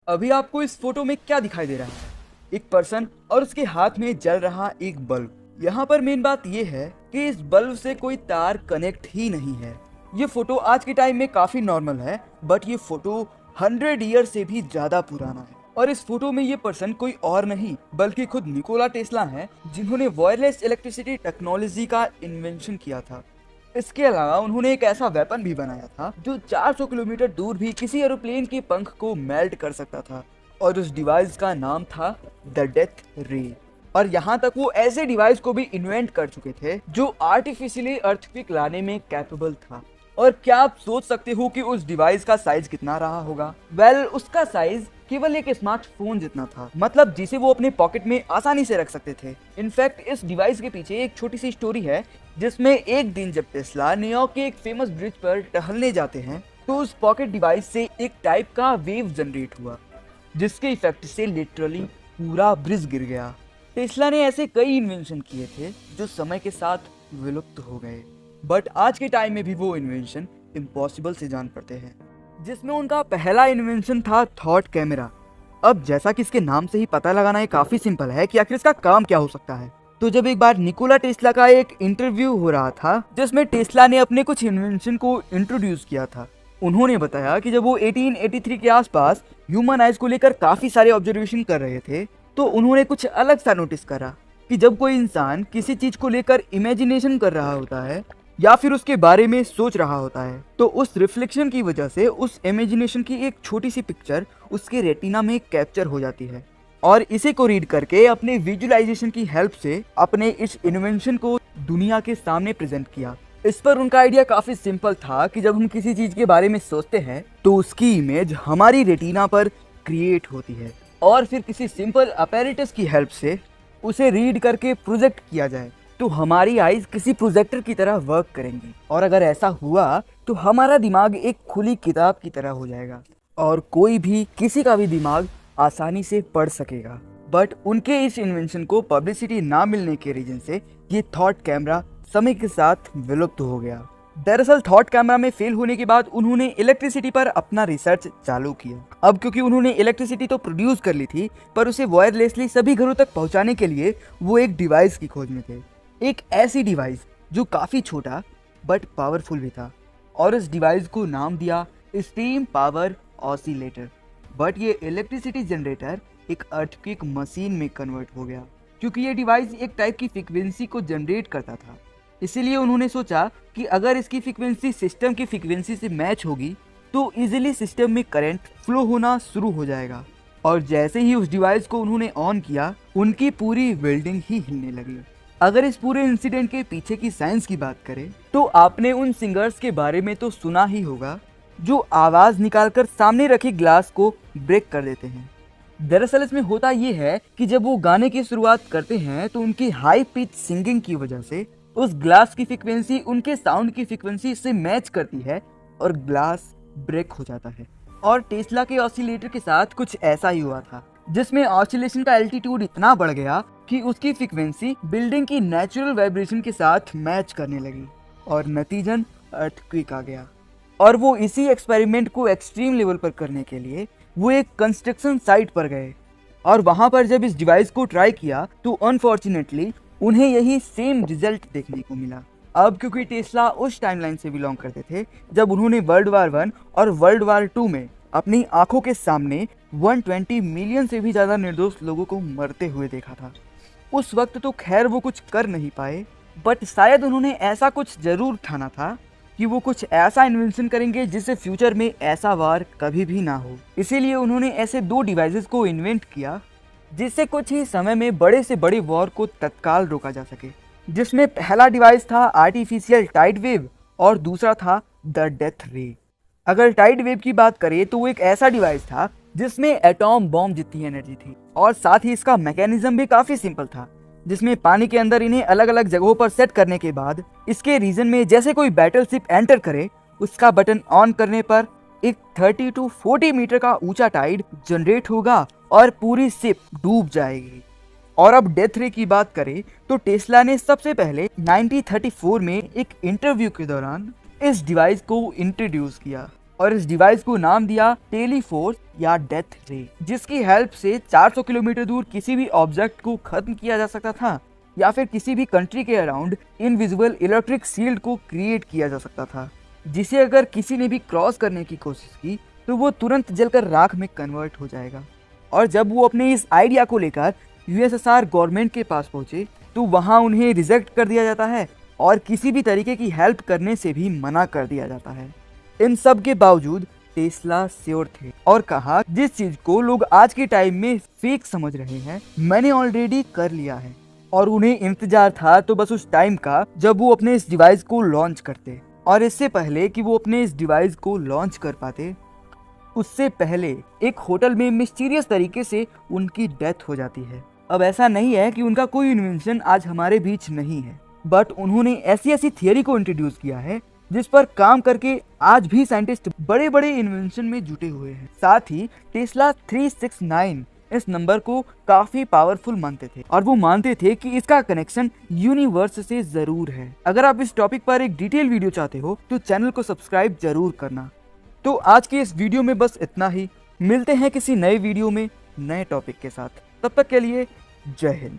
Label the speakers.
Speaker 1: अभी आपको इस फोटो में क्या दिखाई दे रहा है? एक पर्सन और उसके हाथ में जल रहा एक बल्ब। यहाँ पर मेन बात ये है कि इस बल्ब से कोई तार कनेक्ट ही नहीं है। ये फोटो आज के टाइम में काफी नॉर्मल है, बट ये फोटो 100 ईयर से भी ज्यादा पुराना है। और इस फोटो में ये पर्सन कोई और नहीं बल्कि खुद निकोला टेस्ला है, जिन्होंने वायरलेस इलेक्ट्रिसिटी टेक्नोलॉजी का इन्वेंशन किया था। इसके अलावा उन्होंने एक ऐसा वेपन भी बनाया था जो 400 किलोमीटर दूर भी किसी एरोप्लेन के पंख को मेल्ट कर सकता था, और उस डिवाइस का नाम था द डेथ रे। और यहाँ तक वो ऐसे डिवाइस को भी इन्वेंट कर चुके थे जो आर्टिफिशियली अर्थक्वेक लाने में कैपेबल था। और क्या आप सोच सकते हो कि उस डिवाइस का साइज कितना रहा होगा? वेल, उसका साइज केवल एक स्मार्टफोन जितना था, मतलब जिसे वो अपने पॉकेट में आसानी से रख सकते थे। इनफैक्ट इस डिवाइस के पीछे एक छोटी सी स्टोरी है, जिसमें एक दिन जब टेस्ला न्यूयॉर्क के एक फेमस ब्रिज पर टहलने जाते हैं तो उस पॉकेट डिवाइस से एक टाइप का वेव जनरेट हुआ, जिसके इफेक्ट से लिटरली पूरा ब्रिज गिर गया। टेस्ला ने ऐसे कई इन्वेंशन किए थे जो समय के साथ विलुप्त हो गए, बट आज के टाइम में भी वो इन्वेंशन इम्पॉसिबल से जान पड़ते हैं, जिसमें उनका पहला इन्वेंशन था थॉट कैमरा। अब जैसा कि इसके नाम से ही पता लगाना ये काफी सिंपल है कि आखिर इसका काम क्या हो सकता है। तो जब एक बार निकोला टेस्ला का एक इंटरव्यू हो रहा था, जिसमें टेस्ला ने अपने कुछ इन्वेंशन को इंट्रोड्यूस किया था, उन्होंने बताया कि जब वो 1883 के आसपास ह्यूमन आइज को लेकर काफी सारे ऑब्जर्वेशन कर रहे थे, तो उन्होंने कुछ अलग सा नोटिस करा कि जब कोई इंसान किसी चीज को लेकर इमेजिनेशन कर रहा होता है या फिर उसके बारे में सोच रहा होता है, तो उस रिफ्लेक्शन की वजह से उस इमेजिनेशन की एक छोटी सी पिक्चर उसके रेटिना में कैप्चर हो जाती है, और इसे को रीड करके अपने विजुअलाइजेशन की हेल्प से अपने इस इन्वेंशन को दुनिया के सामने प्रेजेंट किया। इस पर उनका आइडिया काफी सिंपल था कि जब हम किसी चीज के बारे में सोचते हैं तो उसकी इमेज हमारी रेटिना पर क्रिएट होती है, और फिर किसी सिंपल अपैरेटस की हेल्प से उसे रीड करके प्रोजेक्ट किया जाए तो हमारी आईज किसी प्रोजेक्टर की तरह वर्क करेंगी। और अगर ऐसा हुआ तो हमारा दिमाग एक खुली किताब की तरह हो जाएगा और कोई भी किसी का भी दिमाग आसानी से पढ़ सकेगा। बट उनके इस इन्वेंशन को पब्लिसिटी ना मिलने के रीजन से ये थॉट कैमरा समय के साथ विलुप्त हो गया। दरअसल थॉट कैमरा में फेल होने के बाद उन्होंने इलेक्ट्रिसिटी पर अपना रिसर्च चालू किया। अब क्योंकि उन्होंने इलेक्ट्रिसिटी तो प्रोड्यूस कर ली थी, पर उसे वायरलेसली सभी घरों तक पहुंचाने के लिए वो एक डिवाइस की खोज में थे, एक ऐसी डिवाइस जो काफी छोटा बट पावरफुल भी था, और इस डिवाइस को नाम दिया स्टीम पावर ऑसिलेटर। बट ये इलेक्ट्रिसिटी जनरेटर एक अर्थक्वेक मशीन में कन्वर्ट हो गया, क्योंकि ये डिवाइस एक टाइप की फ्रीक्वेंसी को जनरेट करता था। इसीलिए उन्होंने सोचा कि अगर इसकी फ्रीक्वेंसी सिस्टम की फ्रीक्वेंसी से मैच होगी तो इजीली सिस्टम में करंट फ्लो होना शुरू हो जाएगा। और जैसे ही उस डिवाइस को उन्होंने ऑन किया, उनकी पूरी बिल्डिंग ही हिलने लगी। अगर इस पूरे इंसिडेंट के पीछे की साइंस की बात करें तो आपने उन सिंगर्स के बारे में तो सुना ही होगा जो आवाज निकालकर सामने रखी ग्लास को ब्रेक कर देते हैं। दरअसल इसमें होता ये है कि जब वो गाने की शुरुआत करते हैं तो उनकी हाई पिच सिंगिंग की वजह से उस ग्लास की फ्रीक्वेंसी उनके साउंड की फ्रीक्वेंसी से मैच करती है और ग्लास ब्रेक हो जाता है। और टेस्ला के ऑसिलेटर के साथ कुछ ऐसा ही हुआ था, जिसमें ऑसिलेशन का एल्टीट्यूड इतना बढ़ गया कि उसकी फ्रीक्वेंसी बिल्डिंग की नेचुरल वाइब्रेशन के साथ मैच करने लगी और नतीजन अर्थक्वेक आ गया। और वो इसी एक्सपेरिमेंट को एक्सट्रीम लेवल पर करने के लिए वो एक कंस्ट्रक्शन साइट पर गए, और वहां पर जब इस डिवाइस को ट्राई किया तो अनफॉर्चुनेटली उन्हें यही सेम रिजल्ट देखने को मिला। अब क्योंकि टेस्ला उस टाइमलाइन से बिलोंग करते थे जब उन्होंने वर्ल्ड वार 1 और वर्ल्ड वार 2 में अपनी आंखों के सामने 120 मिलियन से भी ज्यादा निर्दोष लोगों को मरते हुए देखा था। उस वक्त तो खैर वो कुछ कर नहीं पाए, बट शायद उन्होंने ऐसा कुछ जरूर ठाना था कि वो कुछ ऐसा इन्वेंशन करेंगे जिससे फ्यूचर में ऐसा वार कभी भी ना हो। इसीलिए उन्होंने ऐसे 2 डिवाइसेस को इन्वेंट किया जिससे कुछ ही समय में बड़े से बड़े वॉर को तत्काल रोका जा सके, जिसमें पहला डिवाइस था आर्टिफिशियल टाइड वेव और दूसरा था द डेथ रे। अगर टाइड वेव की बात करें तो वो एक ऐसा डिवाइस था जिसमें एटॉम बॉम्ब जितनी एनर्जी थी, और साथ ही इसका मैकेनिज्म भी काफी सिंपल था, जिसमें पानी के अंदर इन्हें अलग अलग जगहों पर सेट करने के बाद इसके रीजन में जैसे कोई बैटल शिप एंटर करे, उसका बटन ऑन करने पर एक 30 to 40 मीटर का ऊंचा टाइड जनरेट होगा और पूरी शिप डूब जाएगी। और अब डेथ रे की बात करें तो टेस्ला ने सबसे पहले 1934 में एक इंटरव्यू के दौरान इस डिवाइस को इंट्रोड्यूस किया, और इस डिवाइस को नाम दिया टेलीफोर्स या डेथ रे, जिसकी हेल्प से 400 किलोमीटर दूर किसी भी ऑब्जेक्ट को खत्म किया जा सकता था या फिर किसी भी कंट्री के अराउंड इनविजिबल इलेक्ट्रिक शील्ड को क्रिएट किया जा सकता था, जिसे अगर किसी ने भी क्रॉस करने की कोशिश की तो वो तुरंत जलकर राख में कन्वर्ट हो जाएगा। और जब वो अपने इस आइडिया को लेकर यूएसएसआर गवर्नमेंट के पास पहुंचे तो वहां उन्हें रिजेक्ट कर दिया जाता है और किसी भी तरीके की हेल्प करने से भी मना कर दिया जाता है। इन सब के बावजूद टेस्ला श्योर थे और कहा, जिस चीज को लोग आज के टाइम में फेक समझ रहे हैं मैंने ऑलरेडी कर लिया है। और उन्हें इंतजार था तो बस उस टाइम का जब वो अपने इस डिवाइस को लॉन्च करते। और इससे पहले कि वो अपने इस डिवाइस को लॉन्च कर पाते, उससे पहले एक होटल में मिस्टीरियस तरीके से उनकी डेथ हो जाती है। अब ऐसा नहीं है कि उनका कोई इन्वेंशन आज हमारे बीच नहीं है, बट उन्होंने ऐसी ऐसी थियरी को इंट्रोड्यूस किया है जिस पर काम करके आज भी साइंटिस्ट बड़े बड़े इन्वेंशन में जुटे हुए हैं। साथ ही टेस्ला 369 इस नंबर को काफी पावरफुल मानते थे और वो मानते थे कि इसका कनेक्शन यूनिवर्स से जरूर है। अगर आप इस टॉपिक पर एक डिटेल वीडियो चाहते हो तो चैनल को सब्सक्राइब जरूर करना। तो आज के इस वीडियो में बस इतना ही। मिलते हैं किसी नए वीडियो में नए टॉपिक के साथ। तब तक के लिए जय हिंद।